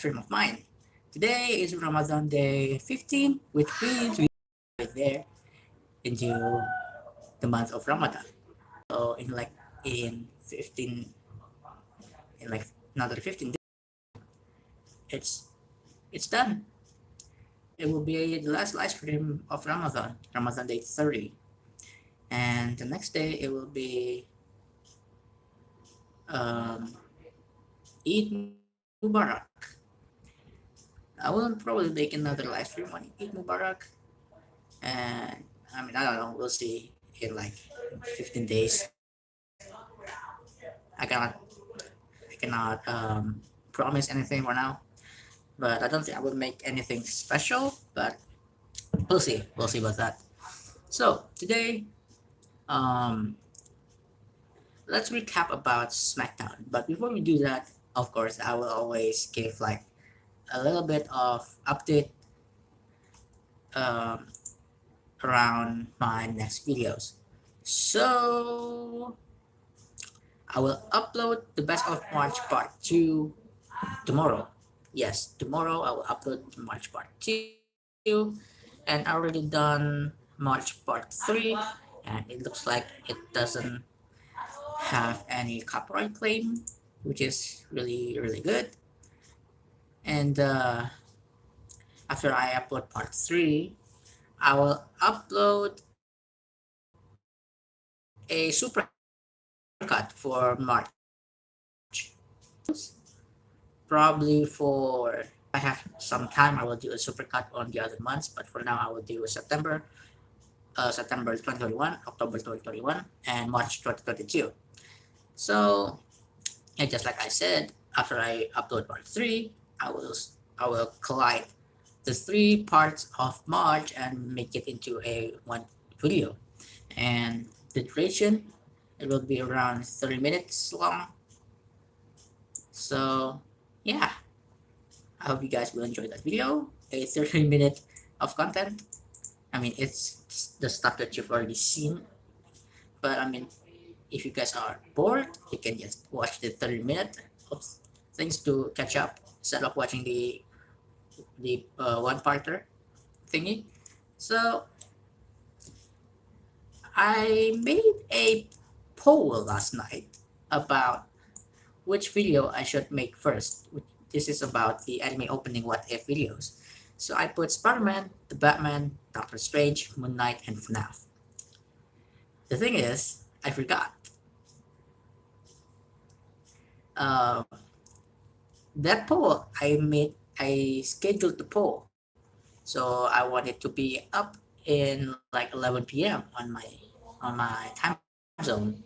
stream of mine. Today is Ramadan day 15, which means we are there into the month of Ramadan. So in 15 in like another 15 days, it's it's done. It will be the last live stream of Ramadan, Ramadan day 30. And the next day it will be um, Eid Mubarak. I will probably make another live stream on Eid Mubarak, and I don't know. We'll see in like 15 days. I cannot promise anything for now, but I don't think I will make anything special. But we'll see. We'll see about that. So today, um, let's recap about SmackDown. But before we do that, of course, I will always give like a little bit of update um, around my next videos. So I will upload the best of March part 2 tomorrow. Yes, tomorrow I will upload March part 2, and I already done March part 3, and it looks like it doesn't have any copyright claim, which is really good. And after I upload part 3, I will upload a supercut for March. Probably for I have some time, I will do a supercut on the other months, but for now I will do September, September 2021, October 2021, and March 2022. So, and just like I said, after I upload part 3, I will collide the 3 parts of March and make it into a one video. And the duration, it will be around 30 minutes long. So yeah, I hope you guys will enjoy that video. A 30-minute of content. I mean, it's the stuff that you've already seen, but I mean, if you guys are bored, you can just watch the 30 minute of things to catch up instead of watching the one parter thingy. So I made a poll last night about which video I should make first. This is about the anime opening what if videos. So I put Spider-Man, The Batman, Doctor Strange, Moon Knight, and FNAF. The thing is, I forgot. Uh, that poll I scheduled the poll, so I want it to be up in like 11 p.m. on my time zone.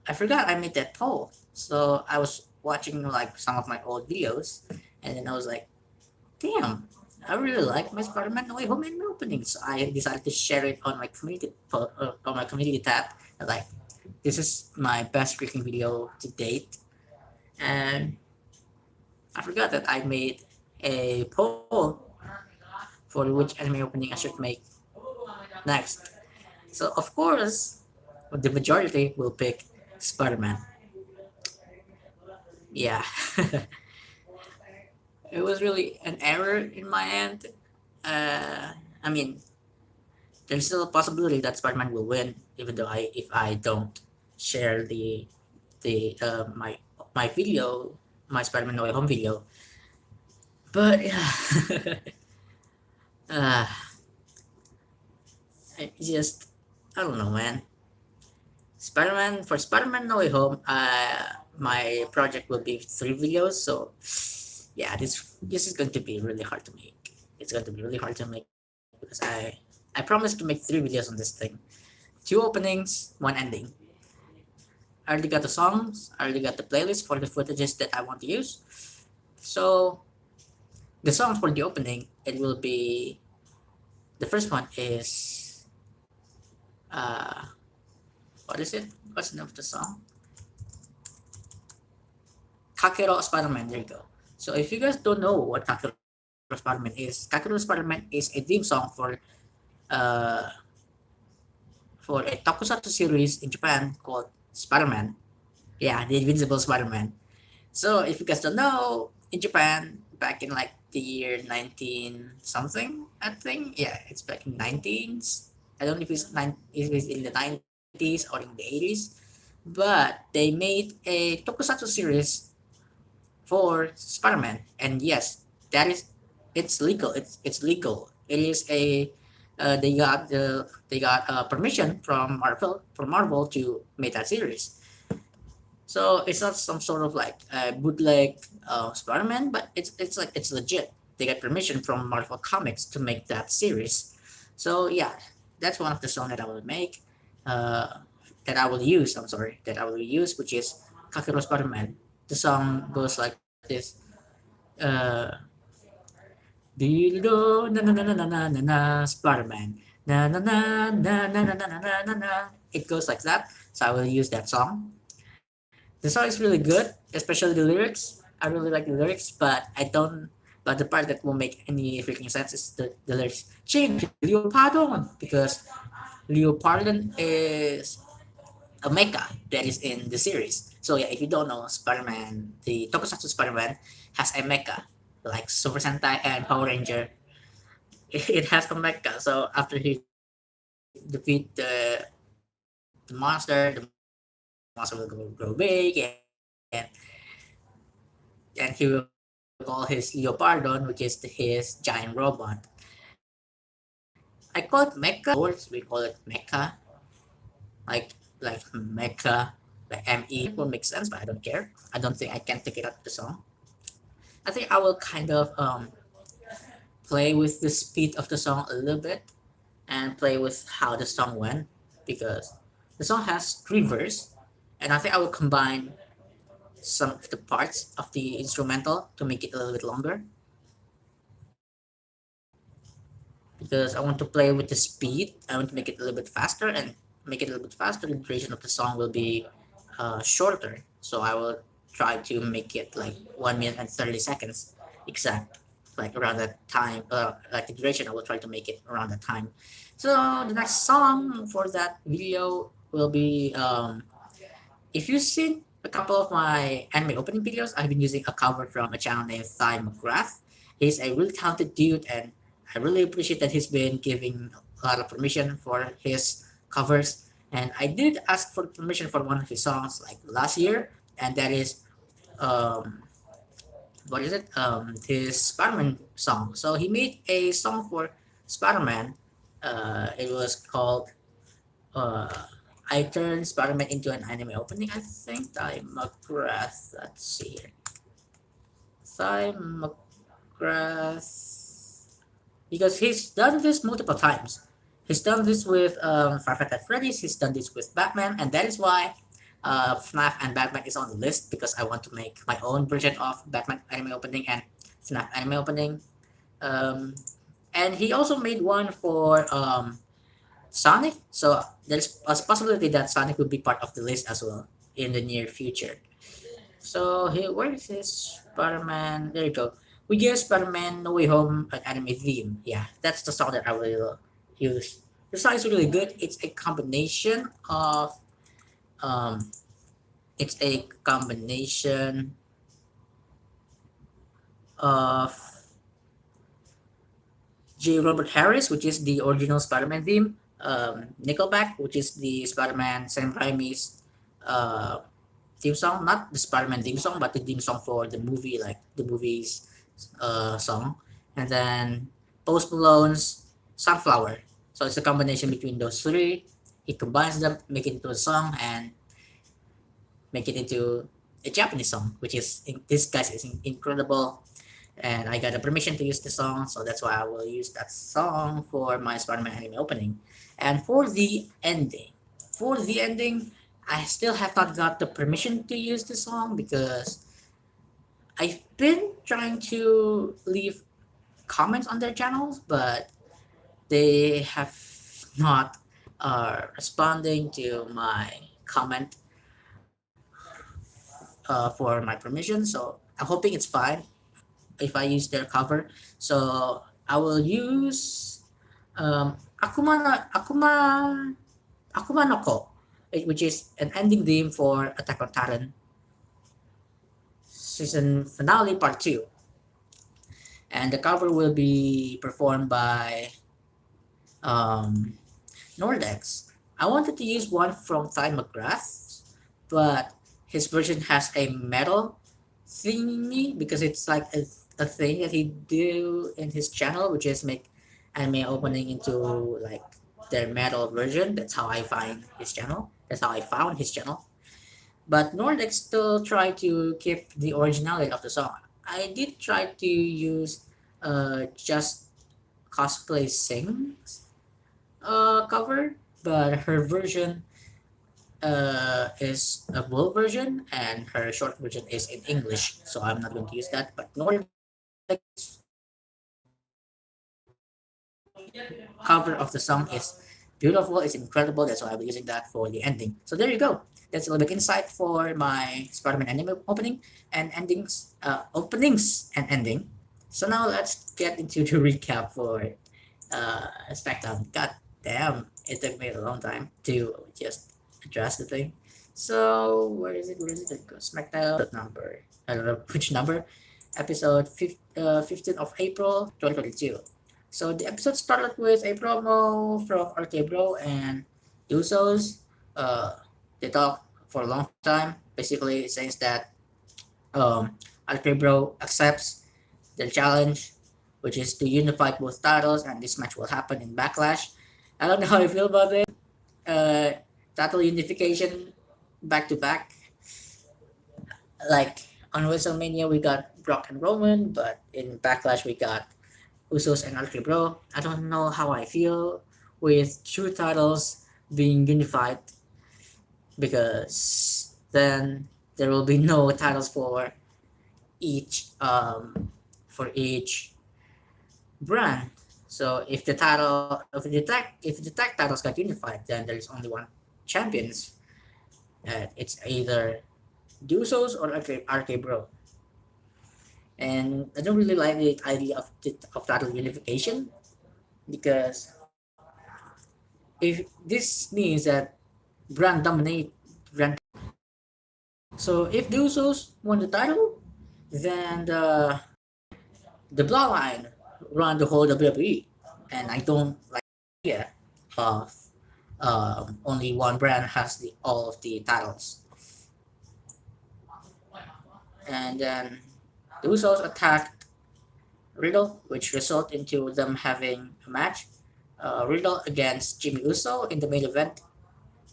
I forgot I made that poll, so I was watching like some of my old videos, and then I was like, "Damn, I really like my Spider-Man No Way Home anime opening." So I decided to share it on my community tab. Like, this is my best freaking video to date, and I forgot that I made a poll for which anime opening I should make next. So of course, the majority will pick Spider-Man. Yeah, it was really an error in my end. I mean, there's still a possibility that Spider-Man will win, even though if I don't share the my video, my Spider-Man No Way Home video. But yeah, uh, it's just I don't know, man. Spider-Man No Way Home, my project will be 3 videos. So yeah, this is going to be really hard to make. It's going to be really hard to make because I promised to make 3 videos on this thing. 2 openings, 1 ending. I already got the songs. I already got the playlist for the footages that I want to use. So the song for the opening, it will be the first one is what is it? What's the name of the song? Kakero Spider-Man. There you go. So if you guys don't know what Kakero Spider-Man is a theme song uh for a tokusatsu series in Japan called Spider-Man. Yeah, the Invincible Spider-Man. So if you guys don't know, in Japan back in like the year 19 something, I think. Yeah, it's back in 19s. I don't know if it's in the 90s or in the 80s, but they made a tokusatsu series for Spider-Man, and yes, that is it's legal. It's legal. It is a they got permission from Marvel to make that series. So it's not some sort of like bootleg Spider-Man, but it's like it's legit. They get permission from Marvel Comics to make that series. So yeah, that's one of the songs that I will make. Uh, that I will use. I'm sorry, that I will use, which is Kakiro Spider-Man. The song goes like this. Uh, Dildo na na na na na na na na Spider-Man na na na na na na na na na na na. It goes like that. So I will use that song. The song is really good, especially the lyrics. I really like the lyrics, but I don't. But the part that won't make any freaking sense is the lyrics. Change Leopardon because Leopardon is a mecha that is in the series. So yeah, if you don't know, Spider-Man, the Tokusatsu Spider-Man has a mecha like Super Sentai and Power Ranger. It has a mecha. So after he defeat the monster will grow big and he will call his Leopardon, which is his giant robot. I call it mecha. In our words, we call it mecha, like mecha, like ME. Will make sense, but I don't care. I don't think I can take it out of the song. I think I will kind of play with the speed of the song a little bit and play with how the song went because the song has three verses, and I think I will combine some of the parts of the instrumental to make it a little bit longer because I want to play with the speed. I want to make it a little bit faster and make it a little bit faster. The duration of the song will be shorter, so I will try to make it like 1 minute and 30 seconds exact, like around that time. Like the duration, I will try to make it around that time. So the next song for that video will be if you've seen a couple of my anime opening videos, I've been using a cover from a channel named Thai McGrath. He's a really talented dude, and I really appreciate that he's been giving a lot of permission for his covers. And I did ask for permission for one of his songs like last year, and that is um, what is it? His Spider-Man song. So he made a song for Spider-Man. It was called uh, I turned Spider-Man into an anime opening. I think Thai McGrath. Let's see here. Thai McGrath. Because he's done this multiple times. He's done this with Five Nights at Freddy's. He's done this with Batman, and that is why FNAF and Batman is on the list because I want to make my own version of Batman anime opening and FNAF anime opening. Um, and he also made one for Sonic. So there's a possibility that Sonic will be part of the list as well in the near future. So here, where is this Spider-Man? There you go. We give Spider-Man No Way Home an anime theme. Yeah, that's the song that I will use. The song is really good. Um, it's a combination of J. Robert Harris, which is the original Spider-Man theme, Nickelback, which is the Spider-Man Sam Raimi's uh, theme song, not the Spider-Man theme song, but the theme song for the movie, like the movie's song, and then Post Malone's Sunflower. So it's a combination between those three. He combines them, make it into a song, and make it into a Japanese song, which is this guy's is incredible. And I got a permission to use the song, so that's why I will use that song for my Spider-Man anime opening. And for the ending, I still have not got the permission to use the song because I've been trying to leave comments on their channels, but they have not responding to my comment for my permission. So I'm hoping it's fine if I use their cover. So I will use Akuma no Ko, which is an ending theme for Attack on Titan. season finale part 2. And the cover will be performed by um, Nordex. I wanted to use one from Ty McGrath, but his version has a metal thingy because it's like a thing that he do in his channel, which is make anime opening into like their metal version. That's how I find his channel. That's how I found his channel. But Nordex still try to keep the originality of the song. I did try to use just cosplay sings cover, but her version is a full version and her short version is in English, so I'm not going to use that. But Nordic cover of the song is beautiful, it's incredible. That's why I'll be using that for the ending. So there you go. That's a little bit insight for my Spider-Man anime opening and endings, openings and ending. So now let's get into the recap for SmackDown. God damn, it took me a long time to just address the thing. So where is it? Where is it? Go SmackDown. That number. I don't know which number. Episode 15th of April 2022. So the episode started with a promo from RK Bro and Usos. Uh, they talked for a long time. Basically, it says that RK Bro accepts the challenge, which is to unify both titles, and this match will happen in Backlash. I don't know how you feel about it. Uh, Title unification back to back. Like on WrestleMania, we got Brock and Roman, but in Backlash, we got Usos and RK Bro. I don't know how I feel with two titles being unified because then there will be no titles for each brand. So if the tag titles got unified, then there's only one champions. It's either Usos or RK Bro. And I don't really like the idea of title unification because if this means that brand dominate brand. So if the Usos won the title, then the Bloodline run the whole WWE, and I don't like the idea of only one brand has all of the titles. And then the Usos attacked Riddle, which result into them having a match. Riddle against Jimmy Uso in the main event,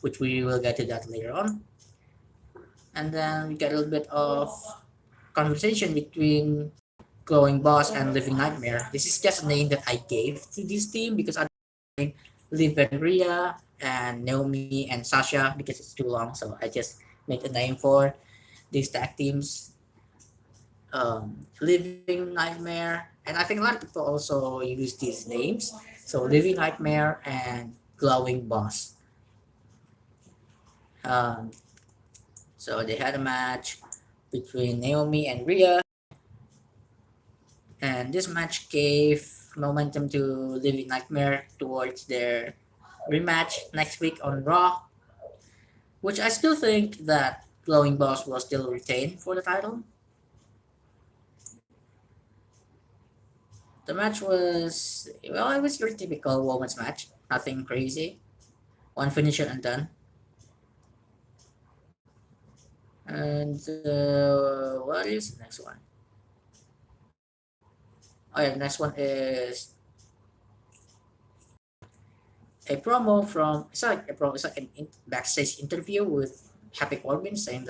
which we will get to that later on. And then we get a little bit of conversation between Glowing Boss and Living Nightmare. This is just a name that I gave to this team because I don't Liv and Rhea and Naomi and Sasha because it's too long. So I just made a name for these tag teams. Living Nightmare, and I think a lot of people also use these names. So Living Nightmare and Glowing Boss. Um, so they had a match between Naomi and Rhea, and this match gave momentum to Living Nightmare towards their rematch next week on Raw, which I still think that Glowing Boss will still retain for the title. The match was, well, it was your typical women's match, nothing crazy. One finisher and done. And what is the next one? Oh yeah, the next one is a promo from, it's like a promo, it's like backstage interview with Happy Corbin saying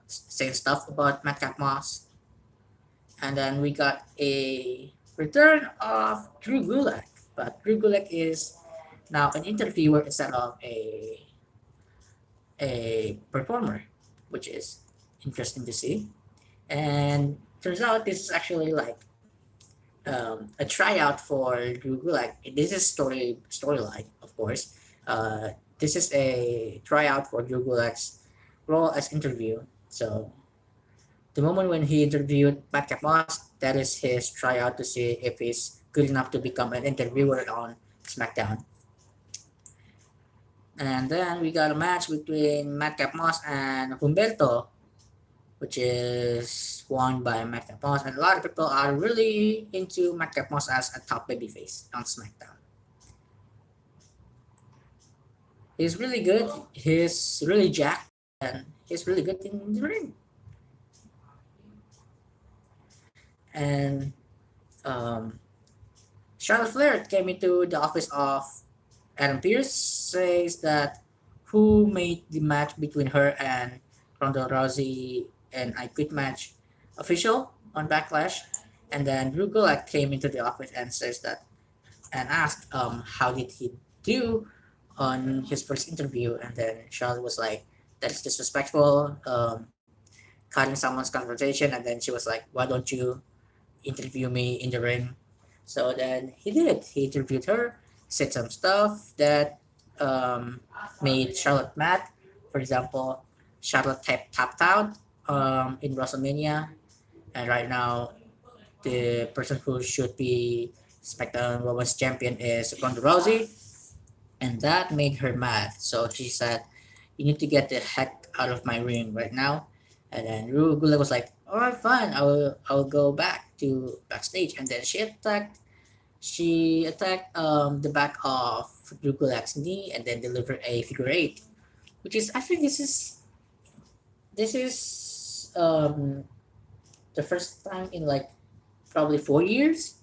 stuff about Madcap Moss. And then we got a return of Drew Gulak, but Drew Gulak is now an interviewer instead of a performer, which is interesting to see. And turns out this is actually like a tryout for Drew Gulak. This is storyline, of course. This is a tryout for Drew Gulak's role as interview. So the moment when he interviewed Madcap Moss, that is his tryout to see if he's good enough to become an interviewer on SmackDown. And then we got a match between Madcap Moss and Humberto. which is won by Mike Moss, and a lot of people are really into Mike Moss as a top babyface on SmackDown. He's really good. He's really jacked, and he's really good in the ring. And um, Charlotte Flair came into the office of Adam Pearce, says that who made the match between her and Ronda Rousey and I Quit match official on Backlash. And then Drew Gulak came into the office and says that and asked how did he do on his first interview, and then Charlotte was like, that's disrespectful, cutting someone's conversation, and then she was like, why don't you interview me in the ring? So then he did. He interviewed her, said some stuff that um, made Charlotte mad. For example, Charlotte tapped out in WrestleMania, and right now the person who should be SmackDown Women's Champion is Ronda Rousey, and that made her mad. So she said, "You need to get the heck out of my ring right now." And then Drew Gulak was like, "All right, fine. I will go back to backstage." And then she attacked the back of Drew Gulak's knee and then delivered a figure eight, which is, I think this is the first time in like probably 4 years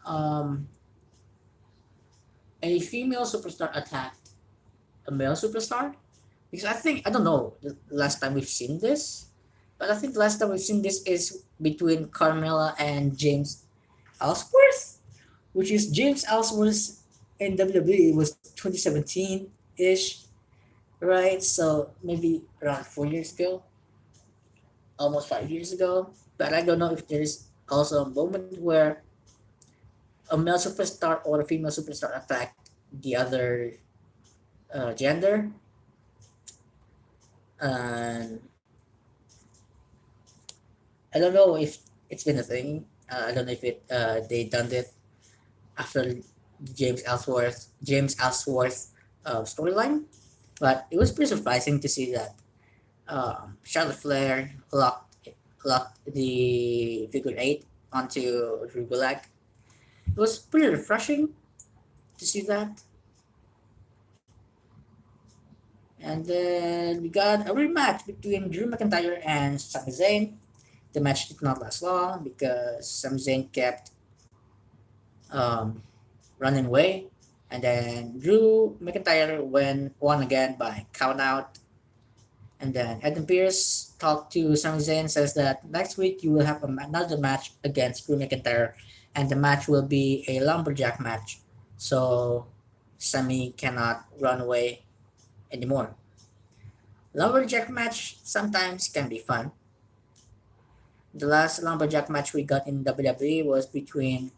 um, a female superstar attacked a male superstar. Because I don't know the last time we've seen this, but I think the last time we've seen this is between Carmella and James Ellsworth, which is James Ellsworth in WWE was 2017 ish, right? So maybe around 4 years ago, almost 5 years ago. But I don't know if there is also a moment where a male superstar or a female superstar attacked the other gender. And I don't know if it's been a thing. I don't know if it they done it after the James Ellsworth storyline, but it was pretty surprising to see that Charlotte Flair locked the figure eight onto Drew Gulak. It was pretty refreshing to see that. And then we got a rematch between Drew McIntyre and Sami Zayn. The match did not last long because Sami Zayn kept um, running away. And then Drew McIntyre won again by count out. And then Adam Pearce talked to Sami Zayn, says that next week you will have another match against Drew McIntyre, and the match will be a lumberjack match. So Sami cannot run away anymore. Lumberjack match sometimes can be fun. The last lumberjack match we got in WWE was between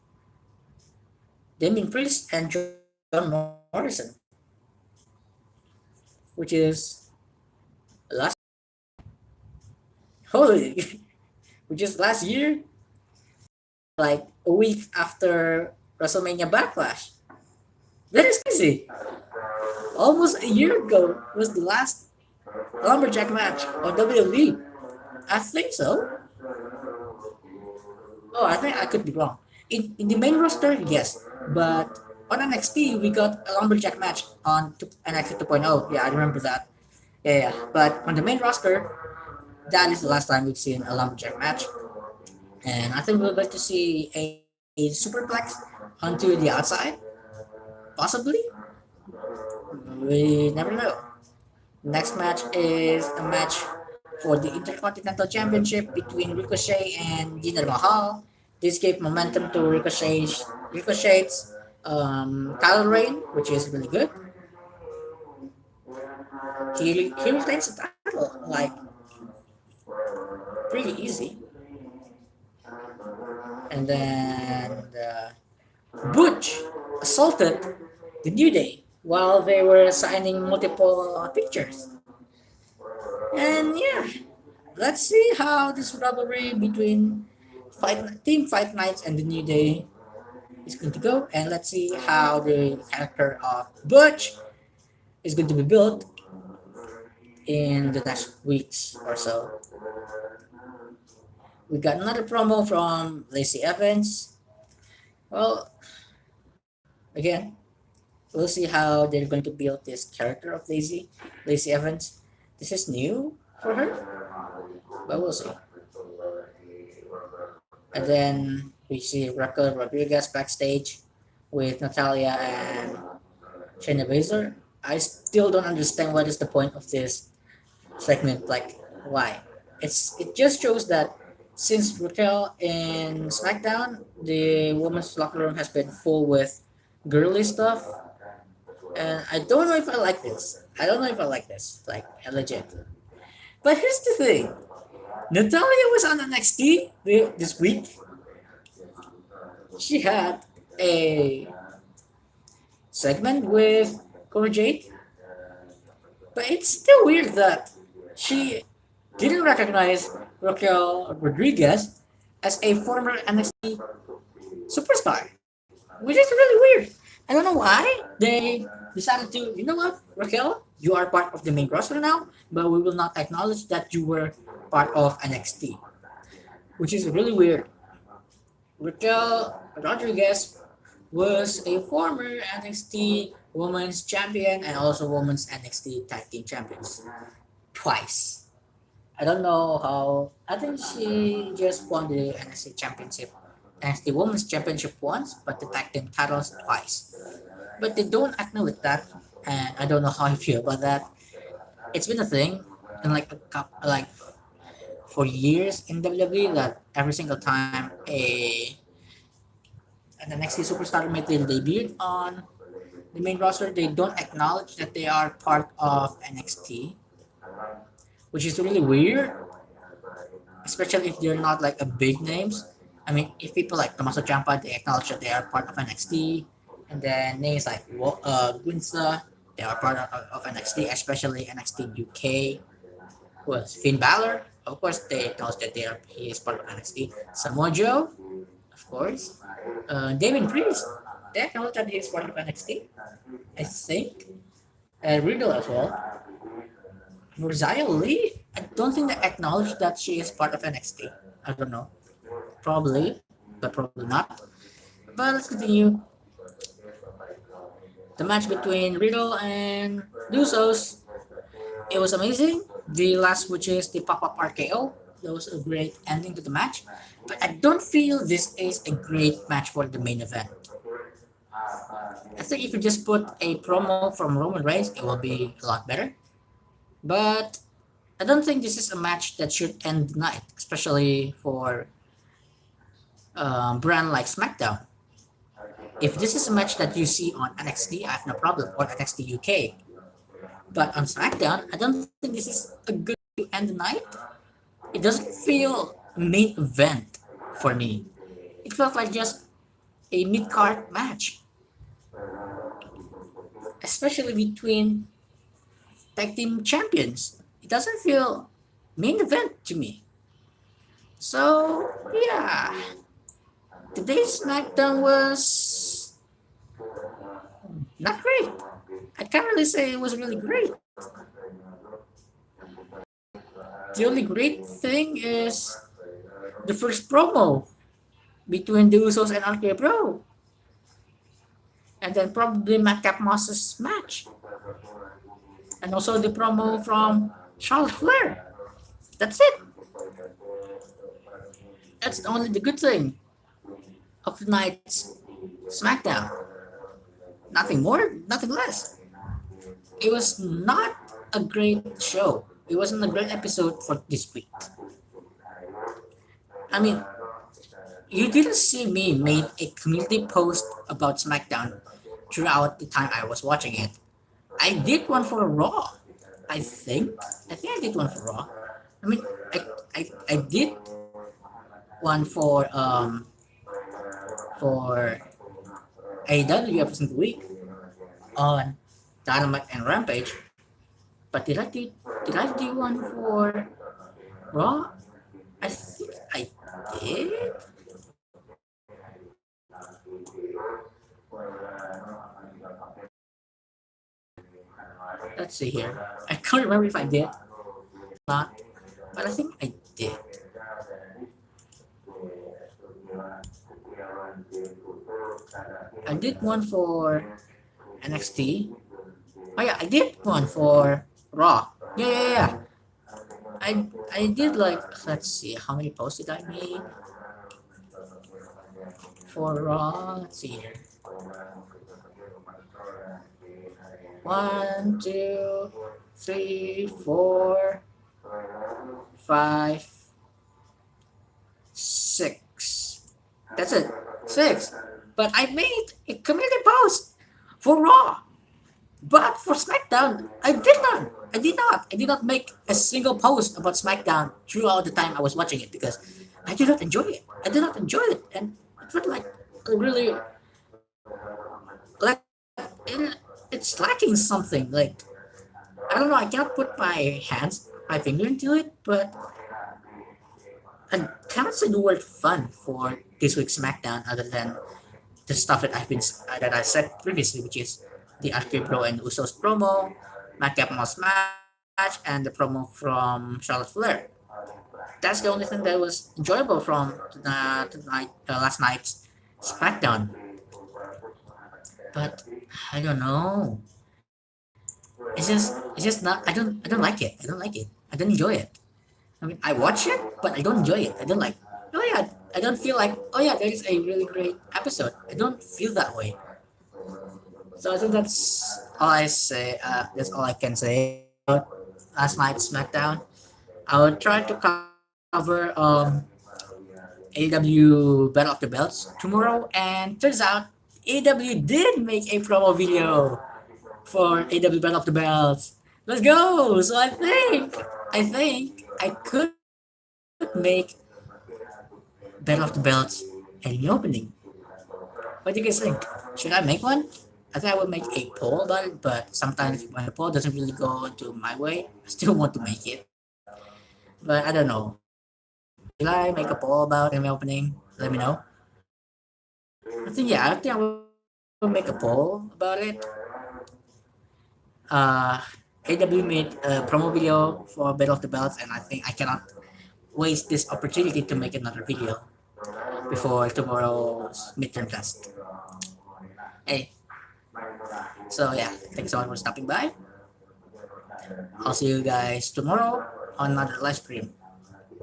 Damien Priest and John Morrison, which is last holy, which is last year, like a week after WrestleMania Backlash. That is crazy. Almost a year ago was the last lumberjack match on WWE. I think so. Oh, I think I could be wrong. In the main roster, yes, but on NXT we got a lumberjack match on NXT 2.0. Yeah, I remember that. Yeah, yeah. But on the main roster, that is the last time we've seen a lumberjack match, and I think we're going to see a superplex onto the outside, possibly. We never know. Next match is a match for the Intercontinental Championship between Ricochet and Jinder Mahal. This gave momentum to Ricochet's title reign, which is really good. He retains the title like pretty easy. And then Butch assaulted the New Day while they were signing multiple pictures. And yeah, let's see how this rivalry between Team Fight Nights and the New Day is going to go, and let's see how the character of Butch is going to be built in the next weeks or so. We got another promo from Lacey Evans. Well, again, we'll see how they're going to build this character of Lacey Evans. This is new for her, but we'll see. And then we see Raquel Rodriguez backstage with Natalia and Shayna Baszler. I still don't understand what is the point of this segment. Like, why? It just shows that since Raquel in SmackDown, the women's locker room has been full with girly stuff, and I don't know if I like this. I don't know if I like this. Like, legit. But here's the thing: Natalia was on NXT this week. She had a segment with Cora Jade, but it's still weird that she didn't recognize Raquel Rodriguez as a former NXT superstar, which is really weird. I don't know why they decided to, you know what, Raquel, you are part of the main roster now, but we will not acknowledge that you were part of NXT, which is really weird. Raquel Rodriguez was a former NXT Women's Champion and also Women's NXT Tag Team Champions twice. I don't know how. I think she just won the NXT Championship, NXT Women's Championship once, but the Tag Team titles twice. But they don't acknowledge that, and I don't know how I feel about that. It's been a thing, in like a couple, like for years in WWE that every single time an NXT superstar made their debut on the main roster, they don't acknowledge that they are part of NXT, which is really weird, especially if they're not like a big names. I mean, if people like Tommaso Ciampa, they acknowledge that they are part of NXT, and then names like Gunther, they are part of NXT, especially NXT UK. Was Finn Balor, of course, they acknowledge that he is part of NXT. Samoa Joe, of course. Damien Priest, they acknowledge that he is part of NXT. I think. Riddle as well. Rosaya Lee, I don't think they acknowledge that she is part of NXT. I don't know. Probably, but probably not. But let's continue. The match between Riddle and the Usos. It was amazing. The last, which is the pop-up RKO, that was a great ending to the match. But I don't feel this is a great match for the main event. I think if you just put a promo from Roman Reigns, it will be a lot better. But I don't think this is a match that should end the night, especially for brand like SmackDown. If this is a match that you see on NXT, I have no problem, or NXT UK. But on SmackDown, I don't think this is a good to end the night. It doesn't feel main event for me. It felt like just a mid-card match, especially between tag team champions. It doesn't feel main event to me. So yeah, today's SmackDown was not great. I can't really say it was really great. The only great thing is the first promo between the Usos and RK Bro, and then probably Madcap Moss's match, and also the promo from Charlotte Flair. That's it. That's only the good thing of the night's SmackDown. Nothing more, nothing less. It was not a great show. It wasn't a great episode for this week. I mean, you didn't see me make a community post about SmackDown throughout the time I was watching it. I did one for Raw. I think. I think I did one for Raw. I mean, I did one for AEW every single week on Dynamite and Rampage. But did I do one for Raw? I think I did. Let's see here. I can't remember if I did or not, but I think I did. I did one for NXT. Oh yeah, I did one for Raw. Yeah, yeah, yeah. I did like, let's see how many posts did I make for Raw. Let's see here. One, two, three, four, five, six. That's it. Six. But I made a community post for Raw. But for SmackDown, I did not. I did not. I did not make a single post about SmackDown throughout the time I was watching it because I did not enjoy it. I did not enjoy it, and it felt like really like it's lacking something. Like I don't know. I cannot put my finger into it, but I cannot say the word fun for this week's SmackDown other than the stuff that I said previously, which is the RK Bro and Usos promo, Madcap Moss match, and the promo from Charlotte Flair. That's the only thing that was enjoyable from last night's SmackDown. But I don't know. It's just not. I don't like it. I don't like it. I don't enjoy it. I mean, I watch it, but I don't enjoy it. I don't like. Oh yeah, I don't feel like. Oh yeah, there is a really great episode. I don't feel that way. So I think that's all I say. That's all I can say about last night's SmackDown. I will try to cover AW Battle of the Belts tomorrow, and turns out AW did make a promo video for AW Battle of the Belts. Let's go! So I could make Battle of the Belts an opening. What do you guys think? Should I make one? I think I would make a poll about it, but sometimes when the poll doesn't really go to my way, I still want to make it. But I don't know. Should I make a poll about anime opening? Let me know. I think I will make a poll about it. Uh, AW made a promo video for Battle of the Belts, and I think I cannot waste this opportunity to make another video before tomorrow's midterm test. Hey, so yeah, thanks so much for stopping by. I'll see you guys tomorrow on another live stream.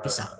Peace out.